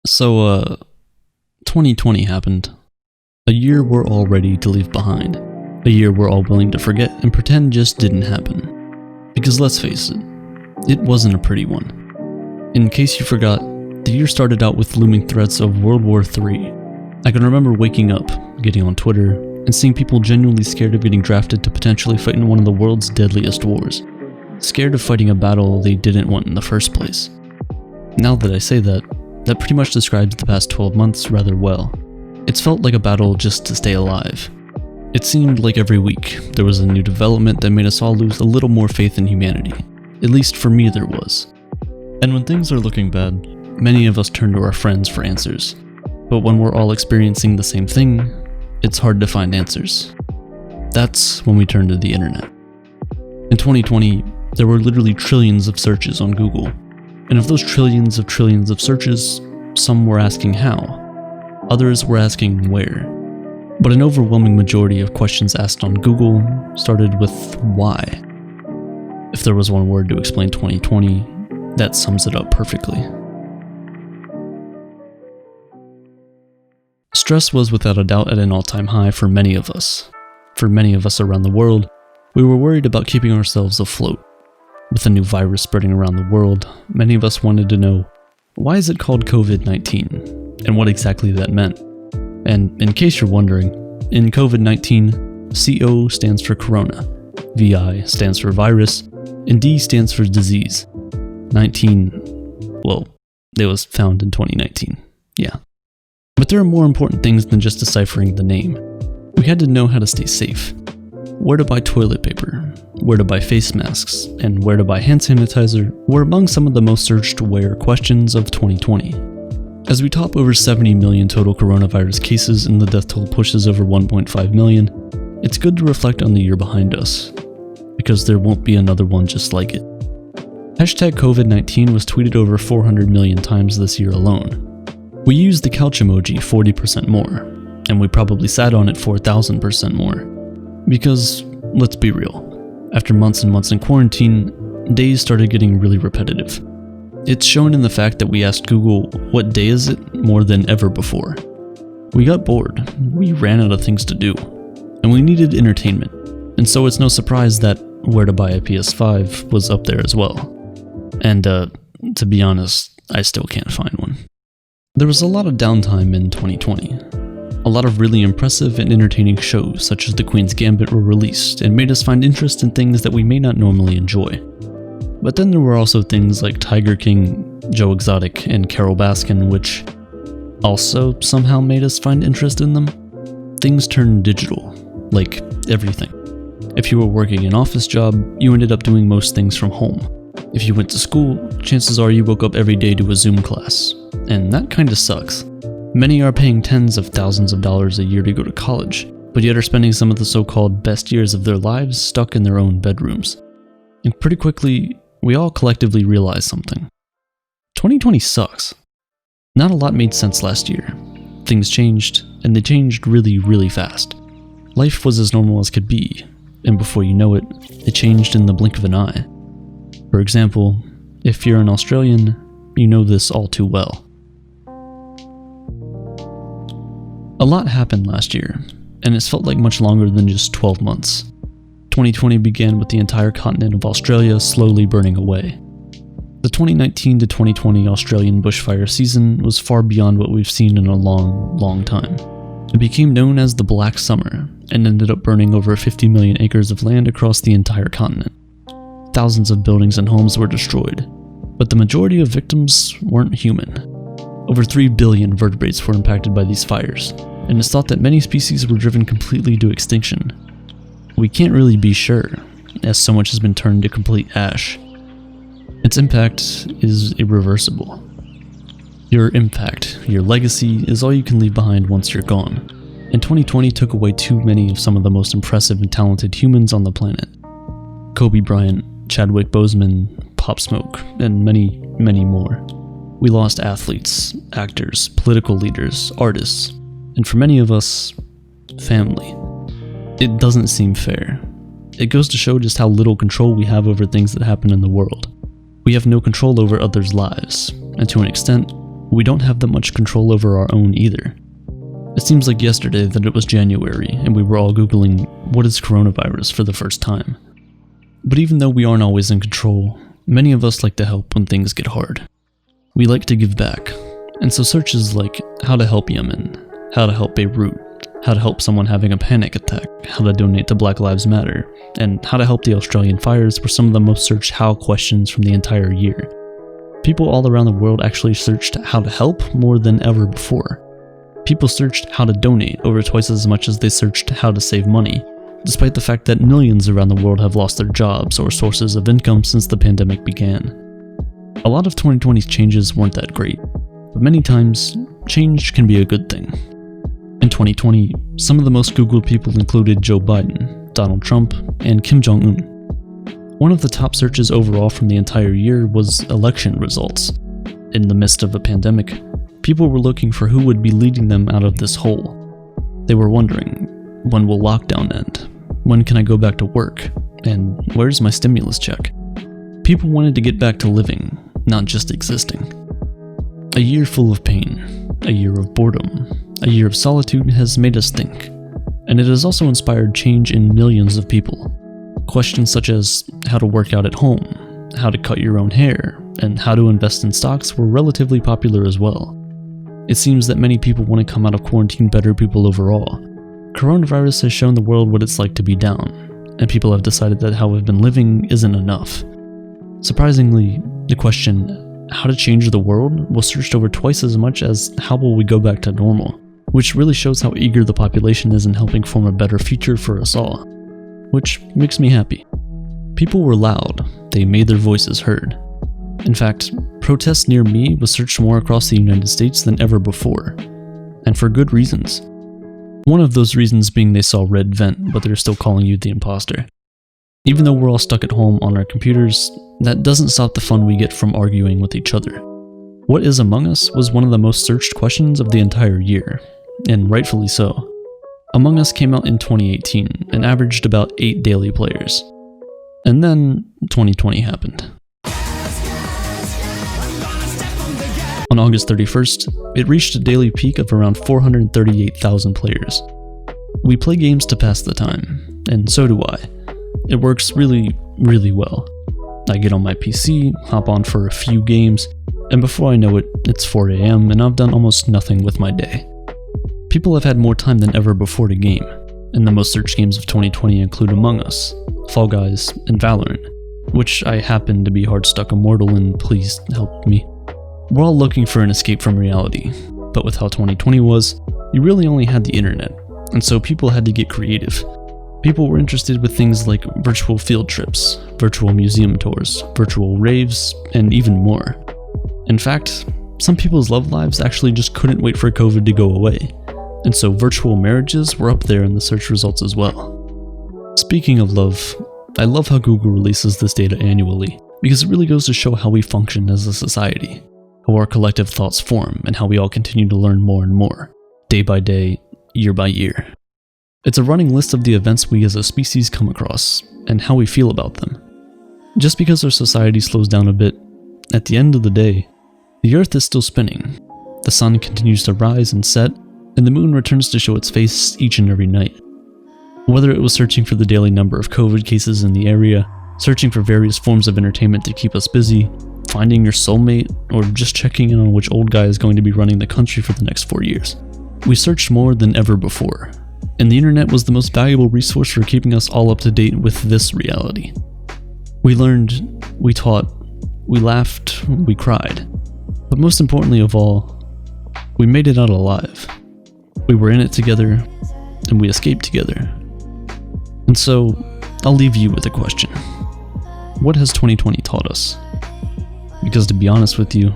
So, 2020 happened. A year we're all ready to leave behind. A year we're all willing to forget and pretend just didn't happen. Because let's face it wasn't a pretty one. In case you forgot, the year started out with looming threats of World War III. I can remember waking up, getting on Twitter, and seeing people genuinely scared of getting drafted to potentially fight in one of the world's deadliest wars. Scared of fighting a battle they didn't want in the first place. Now that I say that pretty much describes the past 12 months rather well. It's felt like a battle just to stay alive. It seemed like every week there was a new development that made us all lose a little more faith in humanity. At least for me there was. And when things are looking bad, many of us turn to our friends for answers. But when we're all experiencing the same thing, it's hard to find answers. That's when we turn to the internet. In 2020, there were literally trillions of searches on Google. And of those trillions of searches, some were asking how, others were asking where. But an overwhelming majority of questions asked on Google started with why. If there was one word to explain 2020, that sums it up perfectly. Stress was without a doubt at an all-time high for many of us. For many of us around the world, we were worried about keeping ourselves afloat. With a new virus spreading around the world, many of us wanted to know, why is it called COVID-19, and what exactly that meant? And in case you're wondering, in COVID-19, CO stands for Corona, VI stands for virus, and D stands for disease. 19, well, it was found in 2019, yeah. But there are more important things than just deciphering the name. We had to know how to stay safe. Where to buy toilet paper, where to buy face masks, and where to buy hand sanitizer were among some of the most searched where questions of 2020. As we top over 70 million total coronavirus cases and the death toll pushes over 1.5 million, it's good to reflect on the year behind us, because there won't be another one just like it. Hashtag COVID-19 was tweeted over 400 million times this year alone. We used the couch emoji 40% more, and we probably sat on it 4,000% more. Because, let's be real, after months and months in quarantine, days started getting really repetitive. It's shown in the fact that we asked Google, what day is it, more than ever before. We got bored, we ran out of things to do, and we needed entertainment. And so it's no surprise that where to buy a PS5 was up there as well. And to be honest, I still can't find one. There was a lot of downtime in 2020. A lot of really impressive and entertaining shows such as The Queen's Gambit were released and made us find interest in things that we may not normally enjoy. But then there were also things like Tiger King, Joe Exotic, and Carole Baskin which also somehow made us find interest in them. Things turned digital, like everything. If you were working an office job, you ended up doing most things from home. If you went to school, chances are you woke up every day to a Zoom class, and that kinda sucks. Many are paying tens of thousands of dollars a year to go to college, but yet are spending some of the so-called best years of their lives stuck in their own bedrooms. And pretty quickly, we all collectively realized something. 2020 sucks. Not a lot made sense last year. Things changed, and they changed really, really fast. Life was as normal as could be, and before you know it, it changed in the blink of an eye. For example, if you're an Australian, you know this all too well. A lot happened last year, and it's felt like much longer than just 12 months. 2020 began with the entire continent of Australia slowly burning away. The 2019 to 2020 Australian bushfire season was far beyond what we've seen in a long, long time. It became known as the Black Summer, and ended up burning over 50 million acres of land across the entire continent. Thousands of buildings and homes were destroyed, but the majority of victims weren't human. Over 3 billion vertebrates were impacted by these fires, and it's thought that many species were driven completely to extinction. We can't really be sure, as so much has been turned to complete ash. Its impact is irreversible. Your impact, your legacy, is all you can leave behind once you're gone, and 2020 took away too many of some of the most impressive and talented humans on the planet. Kobe Bryant, Chadwick Boseman, Pop Smoke, and many, many more. We lost athletes, actors, political leaders, artists, and for many of us, family. It doesn't seem fair. It goes to show just how little control we have over things that happen in the world. We have no control over others' lives, and to an extent, We don't have that much control over our own either. It seems like yesterday that it was January and we were all Googling, what is coronavirus, for the first time. But even though we aren't always in control, many of us like to help when things get hard. We like to give back, and so searches like how to help Yemen, how to help Beirut, how to help someone having a panic attack, how to donate to Black Lives Matter, and how to help the Australian fires were some of the most searched how questions from the entire year. People all around the world actually searched how to help more than ever before. People searched how to donate over twice as much as they searched how to save money, despite the fact that millions around the world have lost their jobs or sources of income since the pandemic began. A lot of 2020's changes weren't that great, but many times, change can be a good thing. In 2020, some of the most Googled people included Joe Biden, Donald Trump, and Kim Jong-un. One of the top searches overall from the entire year was election results. In the midst of a pandemic, people were looking for who would be leading them out of this hole. They were wondering, when will lockdown end? When can I go back to work? And where's my stimulus check? People wanted to get back to living, not just existing. A year full of pain, a year of boredom, a year of solitude has made us think, and it has also inspired change in millions of people. Questions such as how to work out at home, how to cut your own hair, and how to invest in stocks were relatively popular as well. It seems that many people want to come out of quarantine better people overall. Coronavirus has shown the world what it's like to be down, and people have decided that how we've been living isn't enough. Surprisingly, the question, how to change the world, was searched over twice as much as how will we go back to normal, which really shows how eager the population is in helping form a better future for us all, which makes me happy. People were loud, they made their voices heard. In fact, protests near me was searched more across the United States than ever before, and for good reasons. One of those reasons being they saw red vent, but they're still calling you the imposter. Even though we're all stuck at home on our computers, that doesn't stop the fun we get from arguing with each other. What is Among Us was one of the most searched questions of the entire year, and rightfully so. Among Us came out in 2018 and averaged about 8 daily players. And then 2020 happened. On August 31st, it reached a daily peak of around 438,000 players. We play games to pass the time, and so do I. It works really, really well. I get on my PC, hop on for a few games, and before I know it, it's 4 AM and I've done almost nothing with my day. People have had more time than ever before to game, and the most searched games of 2020 include Among Us, Fall Guys, and Valorant, which I happen to be hard stuck immortal in, please help me. We're all looking for an escape from reality, but with how 2020 was, you really only had the internet, and so people had to get creative. People were interested with things like virtual field trips, virtual museum tours, virtual raves, and even more. In fact, some people's love lives actually just couldn't wait for COVID to go away, and so virtual marriages were up there in the search results as well. Speaking of love, I love how Google releases this data annually, because it really goes to show how we function as a society, how our collective thoughts form, and how we all continue to learn more and more, day by day, year by year. It's a running list of the events we as a species come across, and how we feel about them. Just because our society slows down a bit, at the end of the day, the Earth is still spinning, the sun continues to rise and set, and the moon returns to show its face each and every night. Whether it was searching for the daily number of COVID cases in the area, searching for various forms of entertainment to keep us busy, finding your soulmate, or just checking in on which old guy is going to be running the country for the next 4 years. We searched more than ever before, and the internet was the most valuable resource for keeping us all up to date with this reality. We learned, we taught, we laughed, we cried, but most importantly of all, we made it out alive. We were in it together, and we escaped together. And so, I'll leave you with a question. What has 2020 taught us? Because to be honest with you,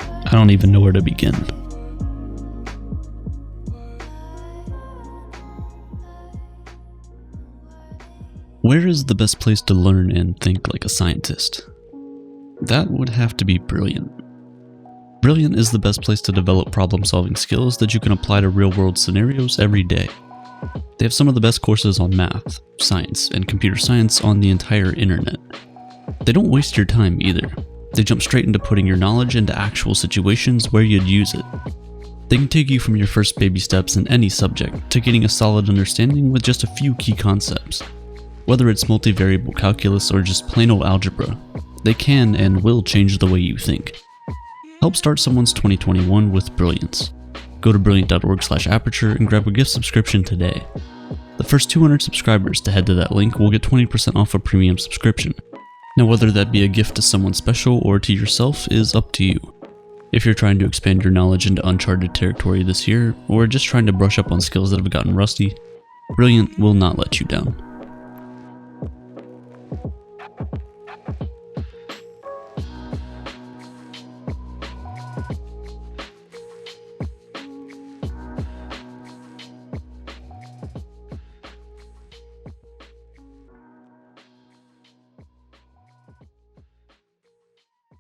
I don't even know where to begin. Where is the best place to learn and think like a scientist? That would have to be Brilliant. Brilliant is the best place to develop problem-solving skills that you can apply to real-world scenarios every day. They have some of the best courses on math, science, and computer science on the entire internet. They don't waste your time either. They jump straight into putting your knowledge into actual situations where you'd use it. They can take you from your first baby steps in any subject to getting a solid understanding with just a few key concepts. Whether it's multivariable calculus or just plain old algebra, they can and will change the way you think. Help start someone's 2021 with brilliance. Go to brilliant.org/aperture and grab a gift subscription today. The first 200 subscribers to head to that link will get 20% off a premium subscription. Now, whether that be a gift to someone special or to yourself is up to you. If you're trying to expand your knowledge into uncharted territory this year, or just trying to brush up on skills that have gotten rusty, Brilliant will not let you down.